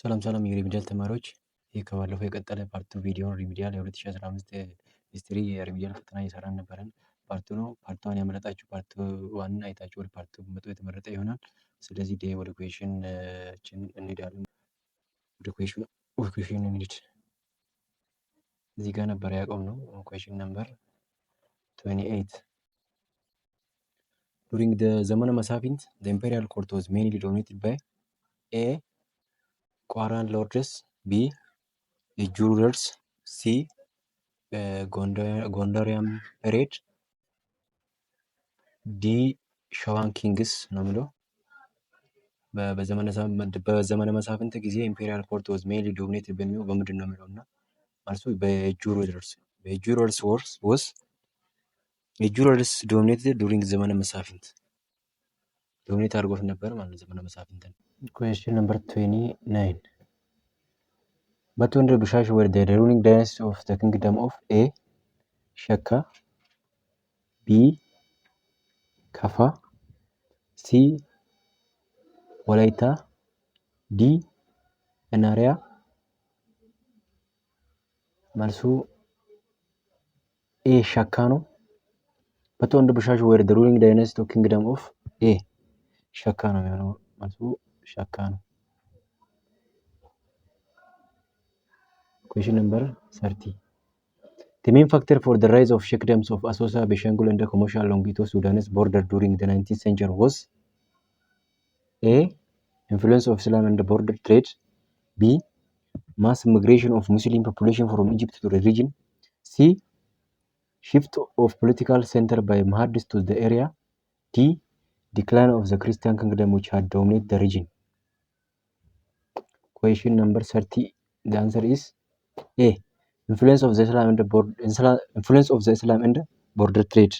ሰላም ሰላም የሪሚዲያል ተማሪዎች፣ ይህ ከባለፈው የቀጠለ ፓርት ቪዲዮ ሪሚዲያል የ2015 ሂስትሪ የሪሚዲያል ፈተና እየሰራን ነበረን። ፓርት ነው። ፓርት ዋን ያመለጣችሁ ፓርት ዋንን አይታችሁ ወደ ፓርት መቶ የተመረጠ ይሆናል። ስለዚህ ወደ ኩዌሽናችን እንሄዳለን። ወደ ኩዌሽን እንሂድ። እዚህ ጋር ነበር ያቆምነው። ኩዌሽን ነምበር 28 during the ዘመነ መሳፍንት the imperial court was mainly dominated by a ቋራን ሎርድስ ቢ የጁረርስ ሲ ጎንደሪያን ፔሬድ ዲ ሸዋን ኪንግስ ነው የሚለው። በዘመነ መሳፍንት ጊዜ ኢምፔሪያል ኮርት ወዝ ሜንሊ ዶሚኔትድ በሚለው በምንድን ነው የሚለው እና ማለት የጁረርስ ዶሚኔትድ ዱሪንግ ዘመነ መሳፍንት ዶሚኔት አድርጎት ነበር ማለት ዘመነ መሳፍንትን። ኩዌስችን ነምበር 29 በትወንድር ብሻሽ were the ruling dynasty of the kingdom of A. ሸካ B. ከፋ C. ወላይታ D. እናሪያ። መልሱ A ሸካ ነው። በትወንድር ብሻሽ were the ruling dynasty of kingdom of A. ሸካ ነው የሚሆነው። መልሱ ሸካ ነው። Question number 30. The main factor for the rise of sheikdoms of Asosa, Beshangul and the commercial Longito Sudanese border during the 19th century was A. Influence of Islam and the border trade. B. Mass migration of Muslim population from Egypt to the region. C. Shift of political center by Mahadis to the area. D. Decline of the Christian kingdom which had dominated the region. Question number 30. The answer is A. Influence of the Islam and the border trade.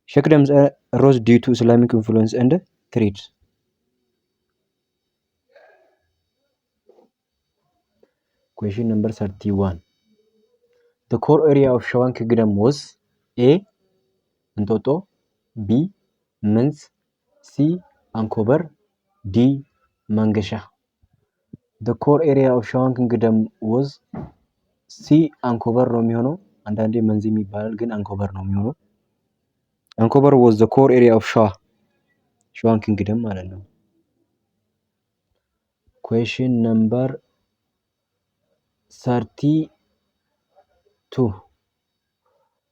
Sheikdoms rose due to Islamic influence and trade. Question number 31. The core area of Shawan kingdom was A. Ntoto, B. Mens, C. Ankober, D. Mangasha. The core area of Shawan kingdom was C. አንኮበር ነው የሚሆነው። አንዳንዴ መንዝ የሚባላል ግን አንኮበር ነው የሚሆነው። አንኮበር was the core area of ሸዋን ኪንግደም ማለት ነው። Question number 32.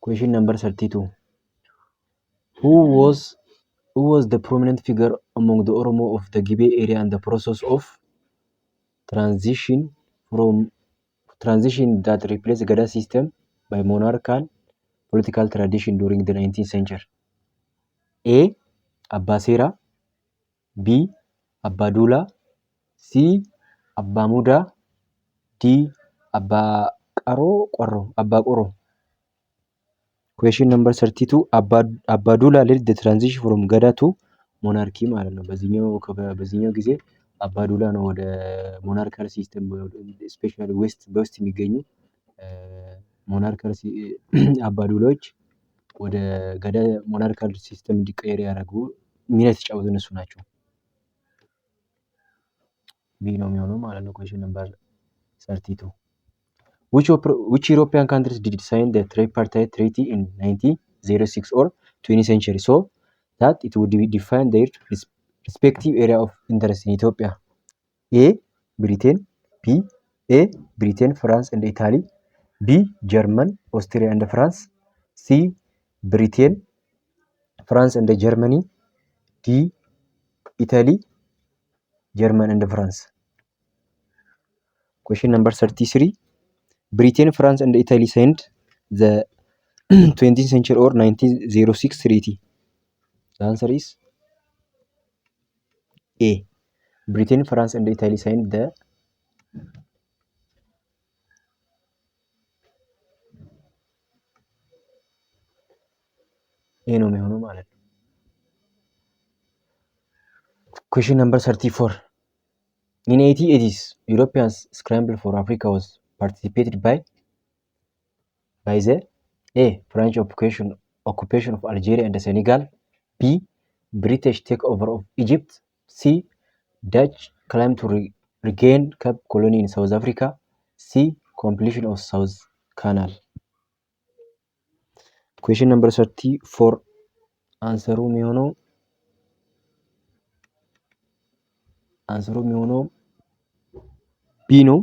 Question number 32. Who was the prominent figure among the Oromo of the Gibe area and the process of transition that replaced Gada system by monarchical political tradition during the 19th century? A. Abba Sera, B. Abba Dula, C. Abba Muda, D. Abba Qoro. Question number 32. Abba Dula led the transition from Gada to monarchy ማለት ነው። በዚህኛው ጊዜ አባዱላ ነው ወደ ሞናርካል ሲስተም ስፔሻሊ በውስጥ የሚገኙ ሞናርካል አባዱላዎች ወደ ገዳ ሞናርካል ሲስተም እንዲቀየር ያደረጉ ሚና የተጫወቱ እነሱ ናቸው። ቢ ነው የሚሆነው ማለት ነው። ኩዌስችን ነምበር 32. Which European countries did sign the tripartite treaty in 1906 or 20th century so that it would define their respective area of interest in Ethiopia? A. Britain, B. A. Britain, France and Italy, B. German, Austria and France, C. Britain, France and Germany, D. Italy, German and France. Question number 33. Britain, France and Italy signed the 20th century or 1906 treaty. The answer is A. Britain, France and Italy signed the ነው የሚሆነው ማለት ነው። Question number 34. In 1880s, Europeans scramble for Africa was participated by the A. French occupation of Algeria and Senegal, B. British takeover of Egypt, C. Dutch claim to regain Cape Colony in South Africa. C. Completion of Suez Canal. Question number 34 answeሩ የሚሆነው B ነው።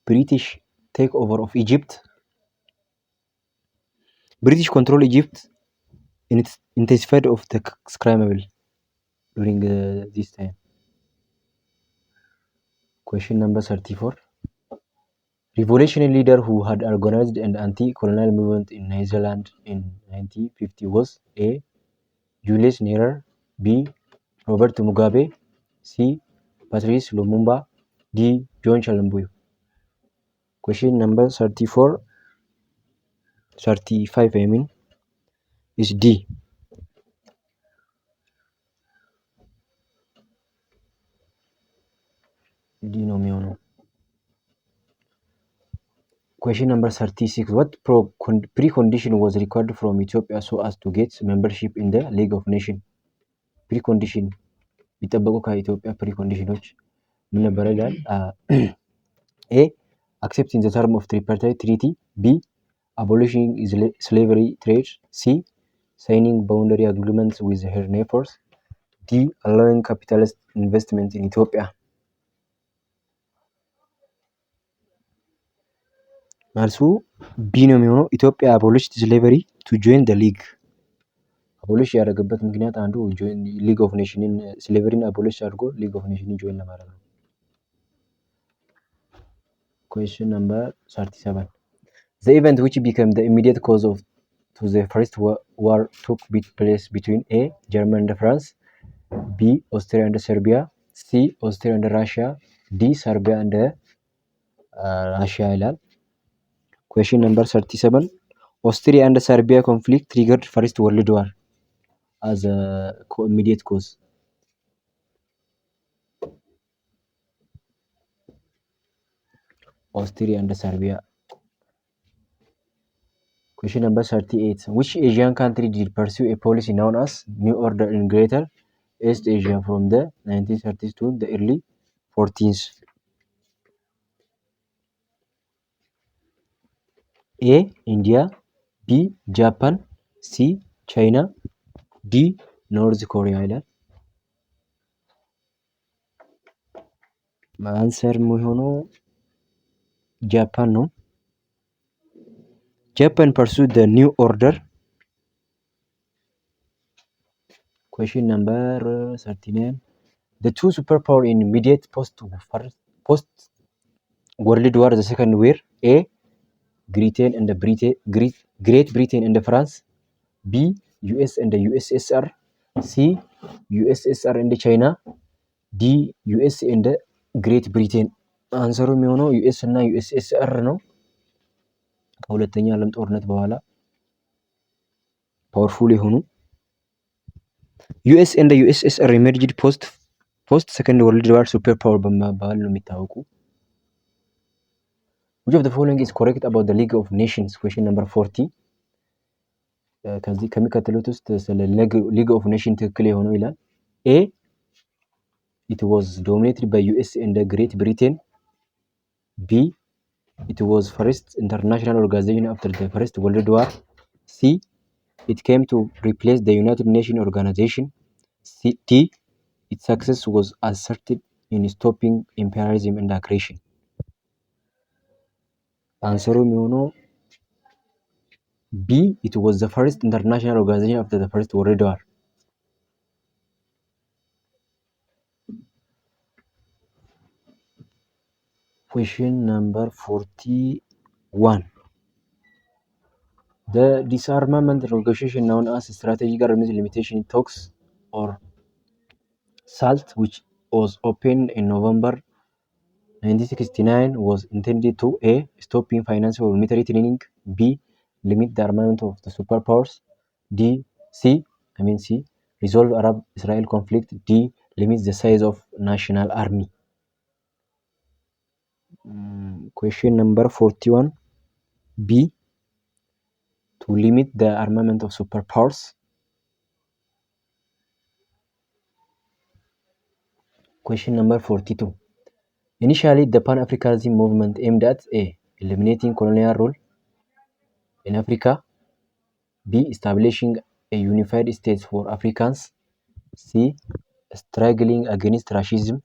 British takeover of Egypt. British control Egypt intensified of the scramble during this time. Question number 34. Revolutionary leader who had organized an anti-colonial movement in New Zealand in 1950 was A. Julius Nyerere, B. Robert Mugabe, C. Patrice Lumumba, D. John Chalumbu. Question number 35 is D. D ነው የሚሆነው። Question number 36. What precondition was required from Ethiopia so as to get membership in the League of Nations? Precondition ቢጠበቁ ከኢትዮጵያ ፕሪኮንዲሽኖች ምን ነበር ይላል? A. Accepting the term of tripartite treaty. B. Abolishing slavery trade. C. Signing boundary agreements with her neighbors. D. Allowing capitalist investment in Ethiopia. መልሱ ቢ ነው የሚሆነው። ኢትዮጵያ abolished slavery to join the league. አቦሊሽ ያደረገበት ምክንያት አንዱ ሊግ ኦፍ ኔሽንን ስሌቨሪን አቦሊሽ አድርጎ ሊግ ኦፍ ኔሽንን ጆይን ለማድረግ ነው። Question number 37. The event which became the immediate cause to the first war took place between A. Germany and France, B. Austria and Serbia, C. Austria and Russia, D. Serbia and Russia ይላል። Question number 37. Austria and Serbia conflict triggered First World War as a immediate cause. Austria and Serbia. Question number 38. Which Asian country did pursue a policy known as New Order in Greater East Asia from the 1930s to the early 40s? A. India, B. Japan, C. China, D. North Korea ይላል። አንሰር የሚሆነው ጃፓን ነው። Japan pursued the New Order. Question number 39. The two superpowers in immediate post World War the second were A. Great Britain and France, B. US and the USSR, C. USSR and China, D. US and Great Britain. አንሰሩ የሚሆነው ዩኤስ እና ዩኤስኤስአር ነው። ከሁለተኛ ዓለም ጦርነት በኋላ ፓወርፉል የሆኑ ዩኤስ and USSR emerged post second world war super power በመባል ነው የሚታወቁ። Which of the following is correct about the League of Nations? Question number 40. ከዚህ ከሚከተሉት ውስጥ ስለ League of Nations ትክክል የሆነው ይላል። A. It was dominated by US and Great Britain. B. It was first international organization after the First World War. C. It came to replace the United Nations organization. D. Its success was asserted in stopping imperialism and aggression. አንሰሩ የሚሆነው B. It was the first international organization after the First World War. Question number 41. The disarmament negotiation known as strategic arms limitation talks or SALT, which was opened in November 1969, was intended to A. Stopping financial or military training, B. Limit the armament of the superpowers, C. Resolve Arab-Israel conflict, D. Limit the size of national army. Question number 41. B. To limit the armament of superpowers. Question number 42. Initially, the Pan-Africanism movement aimed at A. Eliminating colonial rule in Africa, B. Establishing a unified state for Africans, C. Struggling against racism,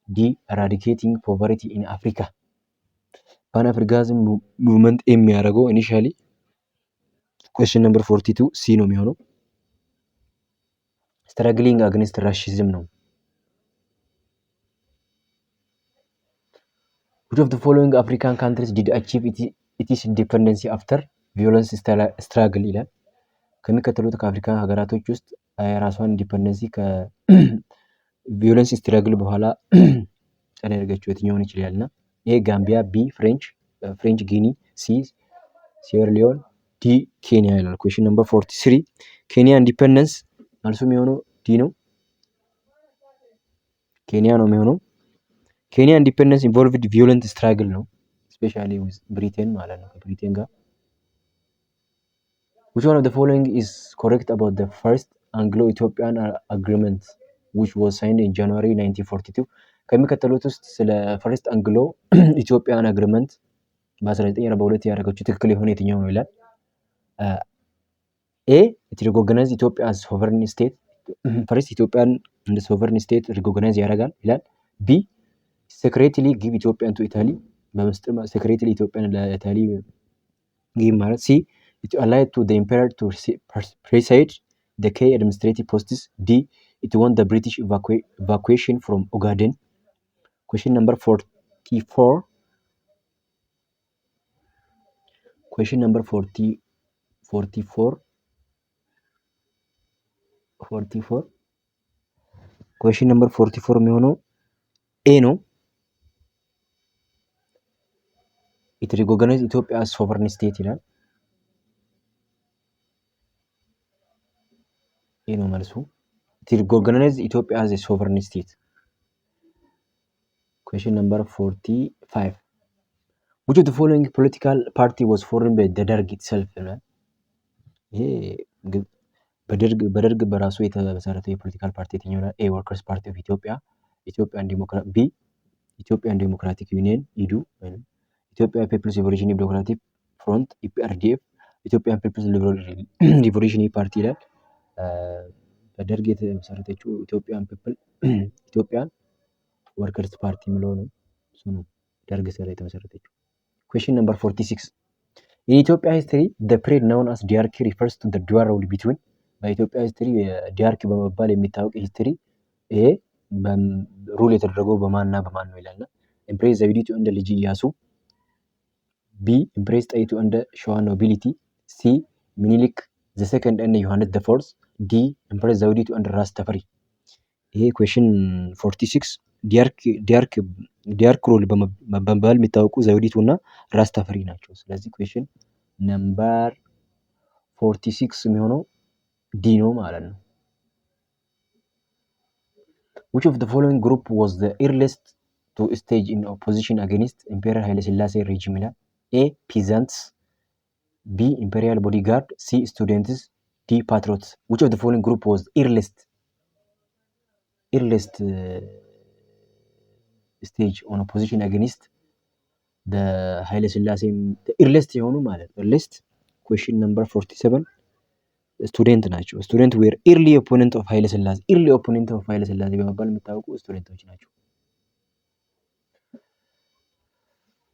D. Eradicating poverty in Africa. Pan-Africanism movement aim የሚያደርገው initially question number 42 C ነው የሚሆነው። struggling against racism ነው። Which of the following African countries did achieve its independence after violence struggle ይላል። ከሚከተሉት ከአፍሪካ ሀገራቶች ውስጥ የራሷን ኢንዲፐንደንሲ ከቪዮለንስ ስትራግል በኋላ ያደረገችው የትኛውን ይችላልና? ኤ ጋምቢያ፣ ቢ ፍሬንች ጊኒ፣ ሲ ሲየርሊዮን፣ ዲ ኬንያ ይላል። ኩዌሽን ነምበር 43 ኬንያ ኢንዲፐንደንስ መልሱ የሚሆነው ዲ ነው። ኬንያ ነው የሚሆነው። ኬንያ ኢንዲፐንደንስ ኢንቮልቭድ ቪዮለንት ስትራግል ነው። ስፔሻሊ ዊዝ ብሪቴን ማለት ነው፣ ከብሪቴን ጋር። Which one of the following is correct about the first Anglo-Ethiopian agreement which was signed in January 1942? ከሚከተሉት ውስጥ ስለ ፈርስት አንግሎ ኢትዮጵያን አግሪመንት በ1942 ያደረገችው ትክክል የሆነ የትኛው ነው ይላል። ኤ it recognized Ethiopia as sovereign state. ፈርስት ኢትዮጵያን እንደ ሶቨርን ስቴት ሪኮግናይዝ ያደርጋል ይላል። ቢ secretly give Ethiopian to Italy በመስጠት secretly ኢትዮጵያን ለኢታሊ give ማለት። ሲ it allied to the emperor to preside the key administrative posts. D it won the British evacuation from Ogaden. Question number 44. Question number 44. Question number 44 የሚሆነው ኤ ነው። it recognized Ethiopia as sovereign state ይላል። ኤ ነው መልሱ። it recognized Ethiopia as a sovereign state. Question number 45. Which of the following political party was formed by the ደርግ itself? ይሄ በደርግ በራሱ የተመሰረተው የፖለቲካል ፓርቲ የትኛው ነው? ኤ ወርከርስ ፓርቲ ኦፍ ኢትዮጵያ፣ ቢ ኢትዮጵያን ዴሞክራቲክ ዩኒየን ኢዱ፣ ወይም ኢትዮጵያ ፒፕልስ ሪቮሉሽነሪ ዴሞክራቲክ ፍሮንት ኢፒአርዲኤፍ፣ ኢትዮጵያን ፒፕልስ ሪቮሉሽነሪ ፓርቲ ይላል። በደርግ የተመሰረተችው ኢትዮጵያን ወርከርስ ፓርቲ የሚለው ነው። እሱ ነው ደርግ ስር የተመሰረተችው። Question number 46. In Ethiopia history, the period known as ዲያርኪ refers to the dual rule between በኢትዮጵያ ሂስትሪ ዲያርኪ በመባል የሚታወቅ ሂስትሪ ይሄ ሩል የተደረገው በማንና በማን ነው ይላልና ኢምፕሬስ ዘውዲቱ እንደ ልጅ ኢያሱ፣ ቢ ኢምፕሬስ ጣይቱ እንደ ሸዋ ኖቢሊቲ፣ ሲ ሚኒሊክ ዘ ሰከንድ እንደ ዮሐንስ ዘ ፎርዝ፣ ዲ ኢምፕሬስ ዘውዲቱ እንደ ራስ ተፈሪ። ይሄ ኩዌሽን 46 ዲያርክ ሩል በመባል የሚታወቁ ዘውዲቱ እና ራስ ተፈሪ ናቸው። ስለዚህ ኩዌሽን ነምበር 46 የሚሆነው ዲ ነው ማለት ነው። Which of the following group was the earliest to stage in opposition against Imperial Haile Selassie regime ይላል። A peasants፣ B imperial bodyguard፣ C students፣ D patriots። Which of the following group was earliest stage on opposition against the Haile Selassie? the earliest የሆኑ ማለት earliest question number 47 ስቱደንት ናቸው። ስቱደንት ዌር ኢርሊ ኦፖነንት ኦፍ ኃይለ ሥላሴ በመባል የሚታወቁ ስቱደንቶች ናቸው።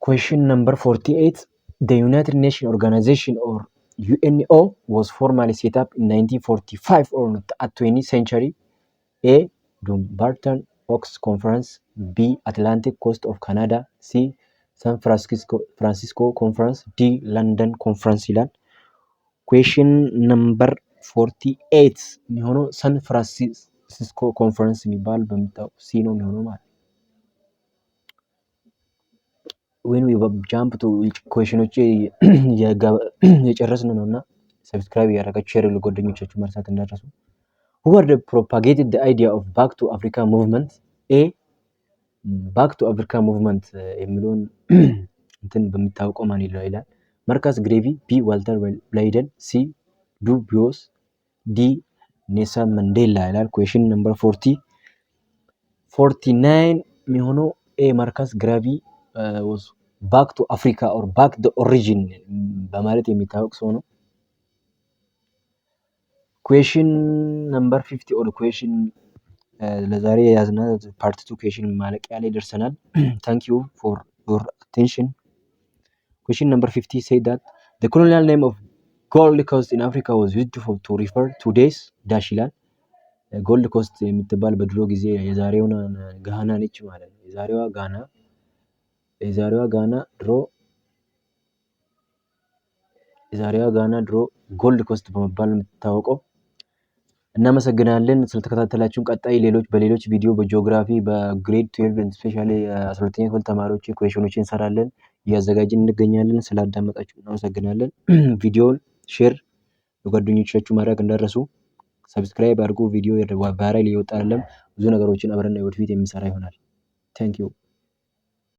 ኩዌሽን ነምበር 48 the United Nations Organization or UNO was formally set up in 1945 or not at 20th century? A Dumbarton Oaks Conference, B Atlantic Coast of Canada, C San Francisco Conference, D London Conference ይላል። ኩዌሽን ነምበር 48 የሚሆነው ሳን ፍራንሲስኮ ኮንፈረንስ የሚባል በሚታወቅ ሲ ነው የሚሆነው ማለት ነው። when we jump to ኩዌሽኖች የጨረስን ነውና ሰብስክራይብ ያደረጋችሁ ሼር ለጓደኞቻችሁ መርሳት እንዳትረሱ። who propagated the idea of back to Africa movement? A back to Africa movement የሚለውን እንትን በሚታወቀው ማን ይላል? ማርካስ ግሬቪ፣ ቢ ዋልተር ብላይደን፣ ሲ ዱ ቦስ፣ ዲ ኔልሰን ማንዴላ ይላል። ኩዌሽን ነምበር 49 የሚሆነው ኤ ማርከስ ግራቪ ባክ ቱ አፍሪካ ኦር ባክ ደ ኦሪጂን በማለት የሚታወቅ ሰው ነው። ኩዌሽን ነምበር 50 ኦር ኩዌሽን ለዛሬ የያዝነው ፓርት 2 ኩዌሽን ማለቂያ ላይ ደርሰናል። ታንክ ዩ ፎር ዮር አቴንሽን። ኩዌሽን ነምበር 50 said that the colonial name of Gold Coast in Africa was used to refer to days ዳሽ ይላል። ጎልድ ኮስት የምትባል በድሮ ጊዜ የዛሬውን ጋና ነች ማለት ነው። የዛሬዋ ጋና ድሮ ጎልድ ኮስት በመባል የምትታወቀው። እናመሰግናለን ስለተከታተላችሁን። ቀጣይ በሌሎች ቪዲዮ በጂኦግራፊ በግሬድ 12 ስፔሻሊ 12ኛ ክፍል ተማሪዎች ኢኩዌሽኖችን እንሰራለን እያዘጋጅን እንገኛለን። ስላዳመጣችሁ እናመሰግናለን። ቪዲዮውን ሼር ለጓደኞቻችሁ ማድረግ እንዳትረሱ። ሰብስክራይብ አድርጉ። ቪዲዮ ቫይራል እየወጣ አይደለም፣ ብዙ ነገሮችን አብረን ወደፊት የምንሰራ ይሆናል። ታንክ ዩ